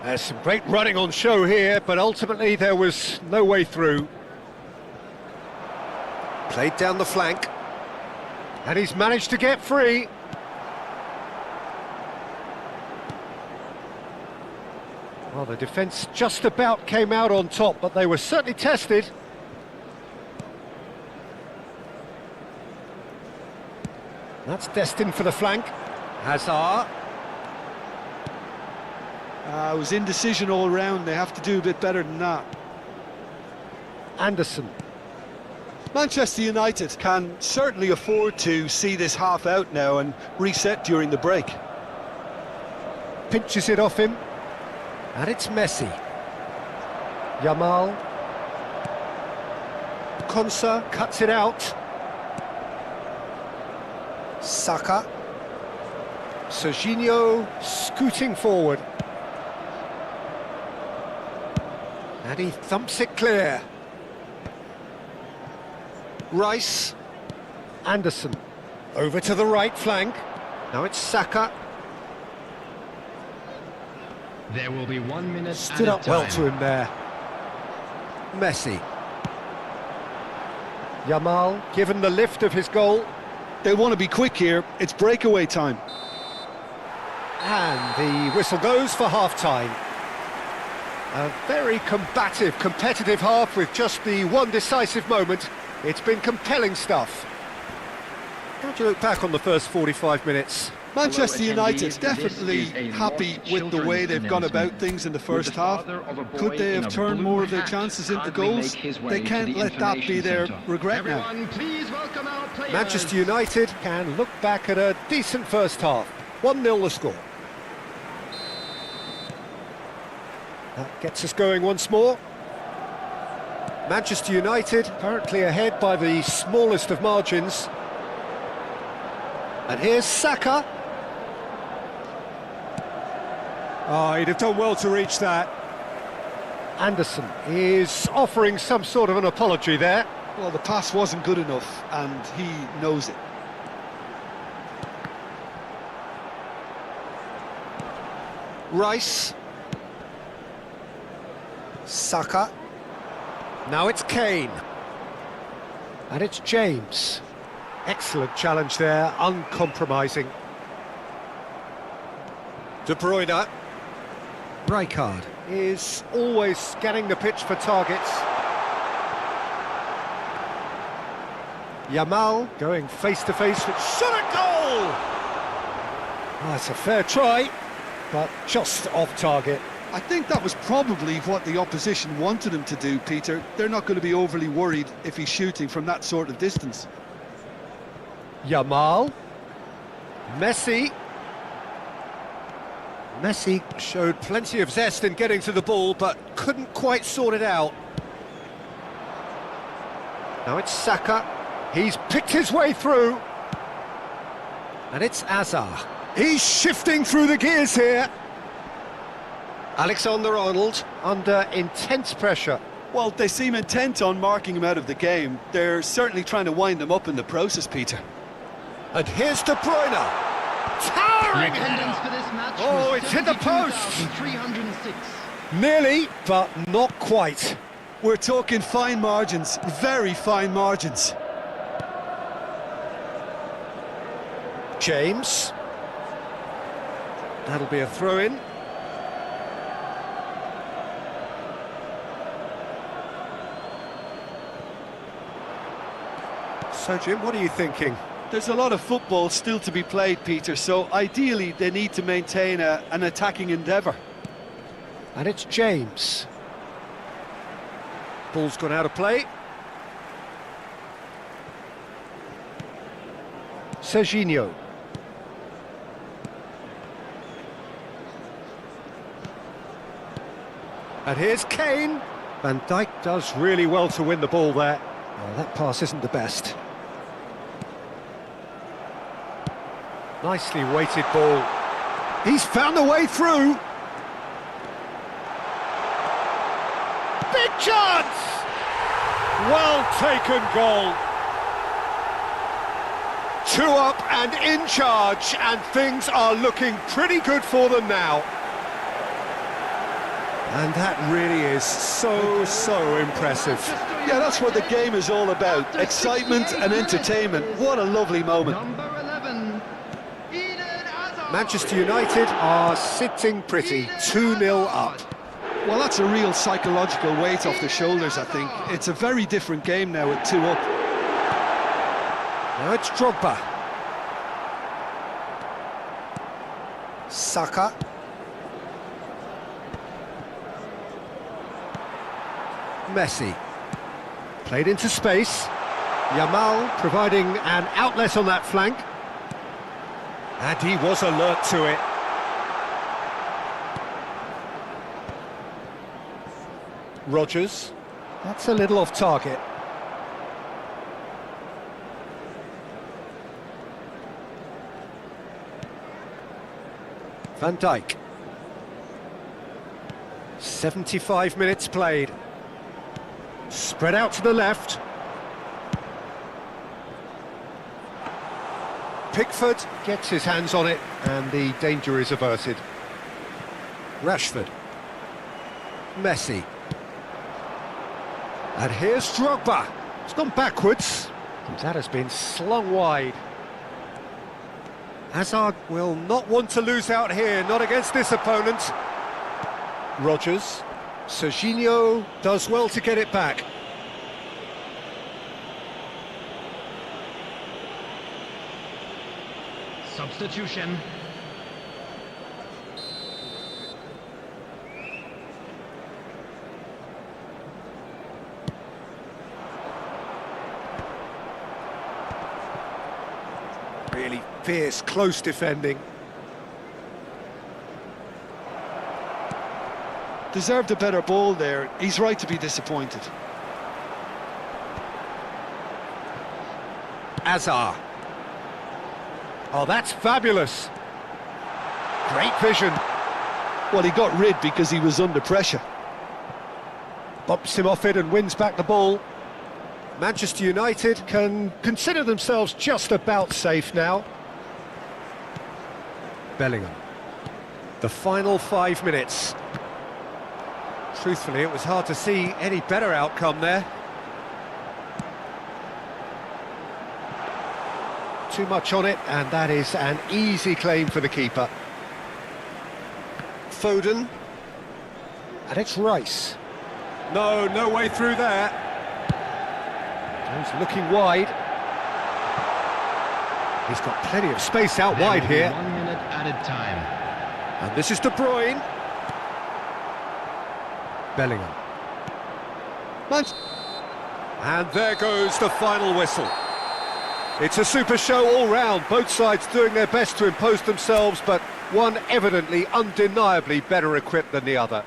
There's some great running on show here, but ultimately there was no way through. Played down the flank. And he's managed to get free. Well, the defence just about came out on top, but they were certainly tested. That's destined for the flank. Hazard. It was indecision all round. They have to do a bit better than that. Anderson. Manchester United can certainly afford to see this half out now and reset during the break. Pinches it off him. And it's Messi. Yamal. Konsa cuts it out. Saka. Serginho scooting forward. And he thumps it clear. Rice. Anderson. Over to the right flank. Now it's Saka. There will be 1 minute Stood up well to him there. Messi. Yamal, given the lift of his goal. They want to be quick here. It's breakaway time. And the whistle goes for half-time. A very combative, competitive half with just the one decisive moment. It's been compelling stuff. How do you look back on the first 45 minutes? Manchester United definitely happy with the way they've gone about things in the first half. Could they have turned more of their chances into goals? They can't let that be their regret now. Manchester United can look back at a decent first half. 1-0 the score. That gets us going once more. Manchester United currently ahead by the smallest of margins. And here's Saka. Oh, he'd have done well to reach that. Anderson is offering some sort of an apology there. Well, the pass wasn't good enough, and he knows it. Rice. Saka. Now it's Kane. And it's James. Excellent challenge there, uncompromising. De Bruyne. Rijkaard is always scanning the pitch for targets. Yamal going face-to-face with shot at goal! Oh, it's a fair try, but just off target. I think that was probably what the opposition wanted him to do, Peter. They're not going to be overly worried if he's shooting from that sort of distance. Yamal. Messi. Messi showed plenty of zest in getting to the ball, but couldn't quite sort it out. Now it's Saka. He's picked his way through. And it's Hazard. He's shifting through the gears here. Alexander-Arnold under intense pressure. Well, they seem intent on marking him out of the game. They're certainly trying to wind him up in the process, Peter. And here's De Bruyne. Towering Attendance header. for this match Oh, was it's hit the post. 72,306. Nearly, but not quite. We're talking fine margins, very fine margins. James. That'll be a throw-in. So, Jim, what are you thinking? There's a lot of football still to be played, Peter, so ideally they need to maintain an attacking endeavour. And it's James. Ball's gone out of play. Serginho. And here's Kane. Van Dijk does really well to win the ball there. Oh, that pass isn't the best. Nicely weighted ball. He's found a way through. Big chance! Well taken goal. 2 up and in charge, and things are looking pretty good for them now. And that really is so impressive. Yeah, that's what the game is all about. Excitement and entertainment. What a lovely moment. Number 11, Eden Hazard. Manchester United are sitting pretty, 2-0 up. Well, that's a real psychological weight off the shoulders, I think. It's a very different game now with 2 up. Now it's Drogba. Saka. Messi. Played into space. Yamal providing an outlet on that flank. And he was alert to it. Rodgers. That's a little off target. Van Dijk. 75 minutes played. Spread out to the left. Pickford gets his hands on it, and the danger is averted. Rashford. Messi. And here's Drogba. It's gone backwards, and that has been slung wide. Hazard will not want to lose out here, not against this opponent. Rodgers. Serginho does well to get it back. Substitution. Really fierce, close defending. Deserved a better ball there. He's right to be disappointed. Hazard. Oh, that's fabulous. Great vision. Well, he got rid because he was under pressure. Bumps him off it and wins back the ball. Manchester United can consider themselves just about safe now. Bellingham. The final 5 minutes. Truthfully, it was hard to see any better outcome there. Too much on it, and that is an easy claim for the keeper. Foden. And it's Rice. No way through there. He's looking wide. He's got plenty of space out wide here. 1 minute added time. And this is De Bruyne. Bellingham. And there goes the final whistle. It's a super show all round, both sides doing their best to impose themselves, but one evidently, undeniably better equipped than the other.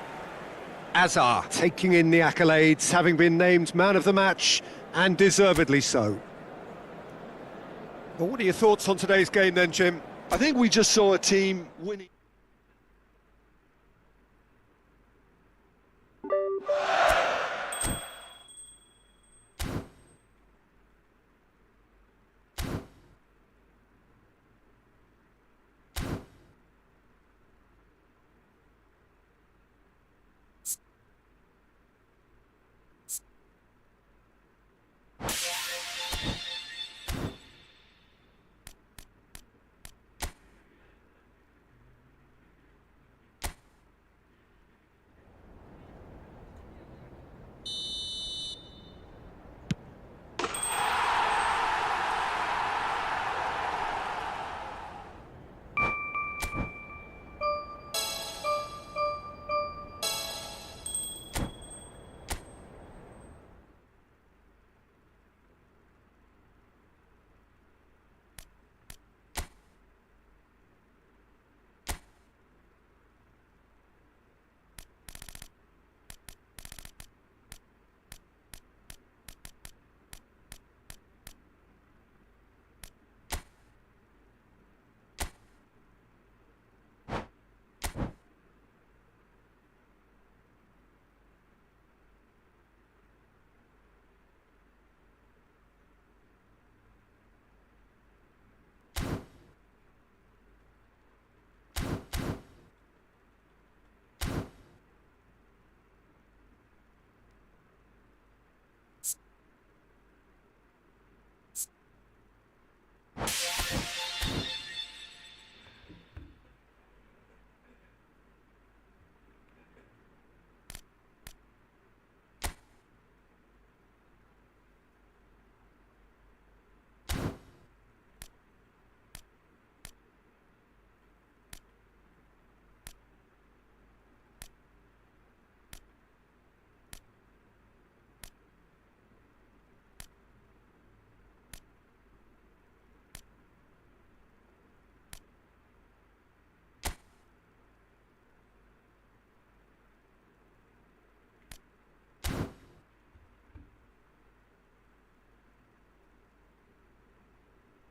Hazard taking in the accolades, having been named man of the match, and deservedly so. Well, what are your thoughts on today's game then, Jim? I think we just saw a team winning.